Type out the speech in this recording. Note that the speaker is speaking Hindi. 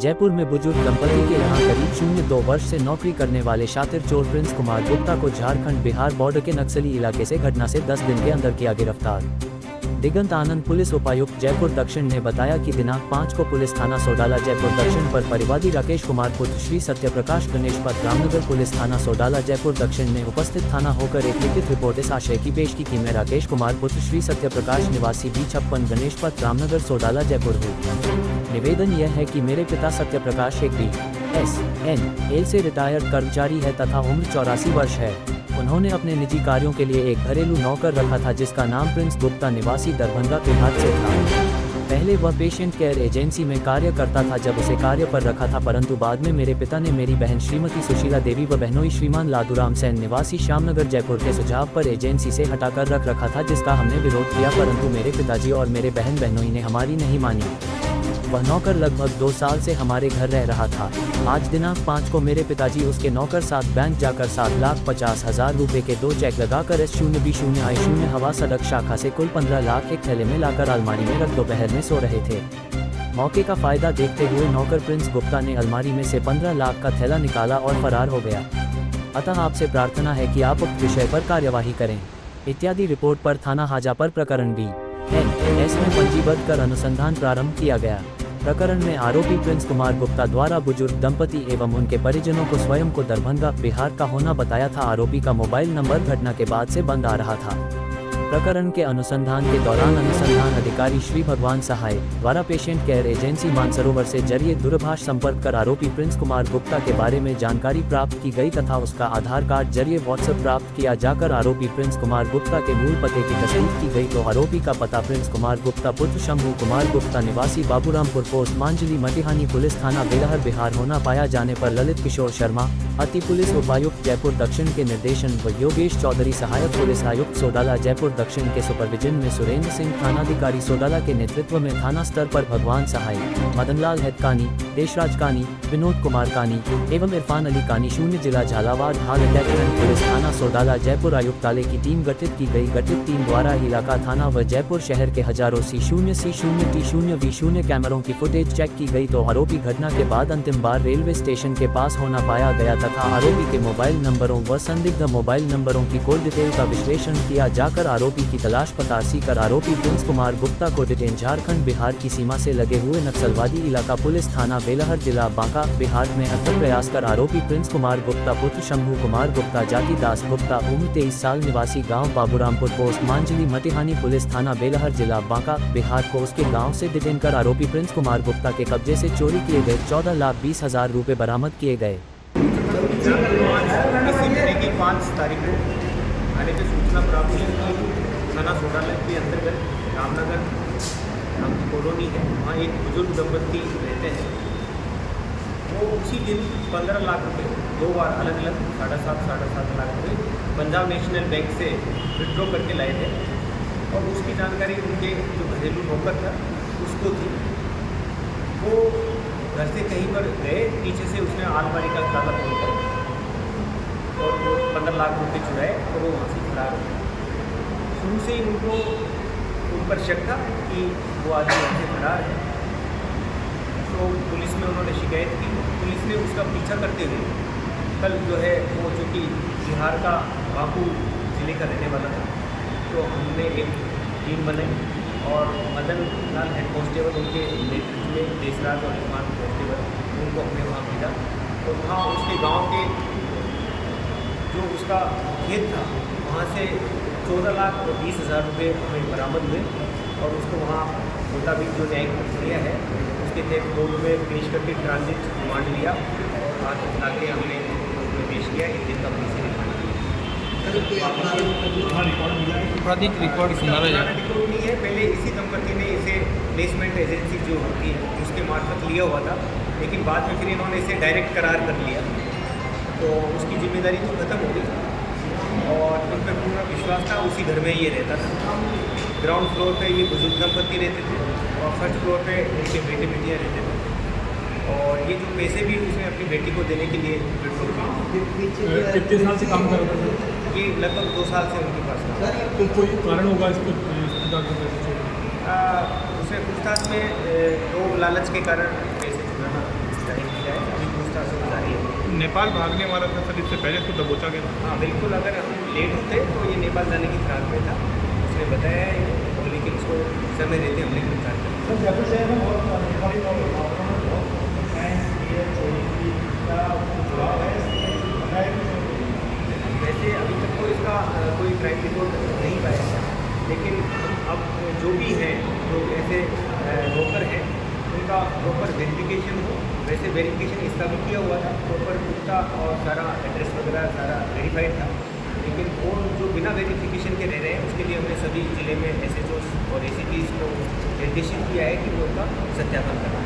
जयपुर में बुजुर्ग दंपति के यहाँ करीब 0.2 वर्ष से नौकरी करने वाले शातिर चोर प्रिंस कुमार गुप्ता को झारखंड बिहार बॉर्डर के नक्सली इलाके से घटना से 10 दिन के अंदर किया गिरफ्तार। दिगंत आनंद पुलिस उपायुक्त जयपुर दक्षिण ने बताया कि दिनांक 5 को पुलिस थाना सोडाला जयपुर दक्षिण पर परिवादी राकेश कुमार पुत्र श्री सत्यप्रकाश गणेशपत रामनगर पुलिस थाना सोडाला जयपुर दक्षिण ने उपस्थित थाना होकर एक लिखित रिपोर्ट इस आशय की पेश की कि मैं राकेश कुमार पुत्र श्री सत्यप्रकाश निवासी B56 गणेशपत रामनगर सोडाला जयपुर हूँ। निवेदन यह है कि मेरे पिता सत्यप्रकाश एक BSNL से रिटायर्ड कर्मचारी है तथा उम्र 84 वर्ष है। उन्होंने अपने निजी कार्यों के लिए एक घरेलू नौकर रखा था जिसका नाम प्रिंस गुप्ता निवासी दरभंगा बिहार से था। पहले वह पेशेंट केयर एजेंसी में कार्य करता था जब उसे कार्य पर रखा था, परंतु बाद में मेरे पिता ने मेरी बहन श्रीमती सुशीला देवी व बहनोई श्रीमान लादूराम सेन निवासी श्यामनगर जयपुर के सुझाव पर एजेंसी से हटाकर रखा था, जिसका हमने विरोध किया, परंतु मेरे पिताजी और मेरे बहन बहनोई ने हमारी नहीं मानी। वह नौकर लगभग 2 साल से हमारे घर रह रहा था। आज दिनांक 5 को मेरे पिताजी उसके नौकर साथ बैंक जाकर 7,50,000 रुपए के 2 चेक लगाकर S0B0I0 हवा सड़क शाखा से कुल 15 लाख एक थैले में लाकर अलमारी में रख दोपहर में सो रहे थे। मौके का फायदा देखते हुए नौकर प्रिंस गुप्ता ने अलमारी में से 15 लाख का थैला निकाला और फरार हो गया। अतः आपसे प्रार्थना है कि आप उक्त विषय पर कार्यवाही करें। इत्यादि रिपोर्ट पर थाना हाजा पर प्रकरण BNS में पंजीबद्ध कर अनुसंधान प्रारंभ किया गया। प्रकरण में आरोपी प्रिंस कुमार गुप्ता द्वारा बुजुर्ग दंपति एवं उनके परिजनों को स्वयं को दरभंगा बिहार का होना बताया था। आरोपी का मोबाइल नंबर घटना के बाद से बंद आ रहा था। प्रकरण के अनुसंधान के दौरान अनुसंधान अधिकारी श्री भगवान सहाय द्वारा पेशेंट केयर एजेंसी मानसरोवर से जरिए दूरभाष संपर्क कर आरोपी प्रिंस कुमार गुप्ता के बारे में जानकारी प्राप्त की गई तथा उसका आधार कार्ड जरिए व्हाट्सएप प्राप्त किया जाकर आरोपी प्रिंस कुमार गुप्ता के मूल पते की तस्दीक की गई तो आरोपी का पता प्रिंस कुमार गुप्ता पुत्र शंभू कुमार गुप्ता निवासी बाबूरामपुर पोस्ट मांजली मटिहानी पुलिस थाना बेलहर बिहार होना पाया जाने पर ललित किशोर शर्मा अति पुलिस उपायुक्त जयपुर दक्षिण के निर्देशन व योगेश चौधरी सहायक पुलिस आयुक्त सोडाला जयपुर दक्षिण के सुपरविजन में सुरेंद्र सिंह थानाधिकारी सोडाला के नेतृत्व में थाना स्तर पर भगवान सहाय, मदनलाल हैदकानी, देशराज कानी, विनोद कुमार कानी एवं इरफान अली कानी 0 जिला झालावाड़ हाल लेफ्टिनेंट पुलिस थाना सोडाला जयपुर आयुक्तालय की टीम गठित की गई। गठित टीम द्वारा इलाका थाना व जयपुर शहर के हजारों C0 C0 T0 V0 कैमरों की फुटेज चेक की गई तो आरोपी घटना के बाद अंतिम बार रेलवे स्टेशन के पास होना पाया गया तथा आरोपी के मोबाइल नंबरों व संदिग्ध मोबाइल नंबरों की कॉल डिटेल का विश्लेषण किया जाकर आरोपी की तलाश पतासी कर आरोपी प्रिंस कुमार गुप्ता को डिटेन झारखंड बिहार की सीमा से लगे हुए नक्सलवादी इलाका पुलिस थाना बेलहर जिला बांका बिहार में अथक प्रयास कर आरोपी प्रिंस कुमार गुप्ता पुत्र शंभू कुमार गुप्ता जाति दास गुप्ता उम्र 23 साल निवासी गाँव बाबूरामपुर पोस्ट मांजली मटिहानी पुलिस थाना बेलहर जिला बांका बिहार को उसके गाँव से डिटेन कर आरोपी प्रिंस कुमार गुप्ता के कब्जे से चोरी किए गए 14,20,000 रुपए बरामद किए गए। इसी महीने की 5 तारीख को आने की सूचना प्राप्त हुई कि थाना सोडाला के अंतर्गत रामनगर नाम की कॉलोनी है, वहाँ एक बुजुर्ग दंपति रहते हैं। वो उसी दिन 15 लाख रुपए 2 बार अलग अलग 7.5 लाख रुपए पंजाब नेशनल बैंक से विड्रॉ करके लाए थे और उसकी जानकारी उनके जो घरेलू नौकर था उसको थी। वो घर से कहीं पर गए, पीछे से उसने आलमारी का ताला तोड़कर और वो 15 लाख रुपए चुराए और वो वहाँ से फरार हो गए। शुरू से ही उन पर शक था कि वो आदमी वहाँ से फरार है, तो पुलिस में उन्होंने शिकायत की। पुलिस ने उसका पीछा करते हुए कल जो है वो चूँकि बिहार का बाकू ज़िले का रहने वाला था, तो हमने एक टीम बनाई और मदन लाल हेड कांस्टेबल उनके नेतृत्व में देशराज और इरफान कांस्टेबल उनको हमने वहाँ भेजा। तो वहाँ उसके गांव के जो उसका खेत था वहाँ से 14,20,000 रुपये हमें बरामद हुए और उसको वहाँ मुताबिक जो न्यायिक प्रक्रिया है उसके तहत कोर्ट में पेश करके ट्रांजिट रिमांड लिया और आज लाके हमने कोर्ट में पेश किया। 1 दिन का पुलिस रिमांड रिकॉर्ड सुना रहा है। रिकॉर्ड नहीं है, पहले इसी दंपति ने इसे प्लेसमेंट एजेंसी जो होती है उसके मार्फत लिया हुआ था, लेकिन बाद में फिर इन्होंने इसे डायरेक्ट करार कर लिया तो उसकी जिम्मेदारी तो खत्म हो गई और उन पर पूरा विश्वास था। उसी घर में ये रहता था। ग्राउंड फ्लोर पे ये बुजुर्ग दंपति रहते थे और फर्स्ट फ्लोर पे उनके बेटे बेटियाँ रहते थे और ये जो पैसे भी उसने अपनी बेटी को देने के लिए कितने साल से काम कर रहे थे? ये लगभग 2 साल से उनके पास था। तो कोई कारण होगा इसको? उसने पूछताछ में लोग लालच के कारण पैसे चुराना नेपाल भागने वाला था सर, इससे पहले तो दबोचा गया था। हाँ बिल्कुल, अगर हम लेट होते तो ये नेपाल जाने की फिराक में था, उसने बताया है, और लेकिन इसको समय देते हमने गिरफ्तार किया। सर जयपुर शहर में बहुत नेपाली वैसे अभी तक तो इसका कोई क्राइम रिपोर्ट नहीं पाया गया, लेकिन अब जो भी हैं, जो ऐसे रोकर हैं, उनका प्रॉपर वेरिफिकेशन हो। वैसे वेरिफिकेशन इसका भी किया हुआ था, प्रॉपर पुख्ता और सारा एड्रेस वगैरह सारा वेरीफाइड था, लेकिन वो जो बिना वेरिफिकेशन के रह रहे हैं, उसके लिए हमने सभी ज़िले में SHOs और ACPs को निर्देशित किया है कि वो उनका सत्यापन करें।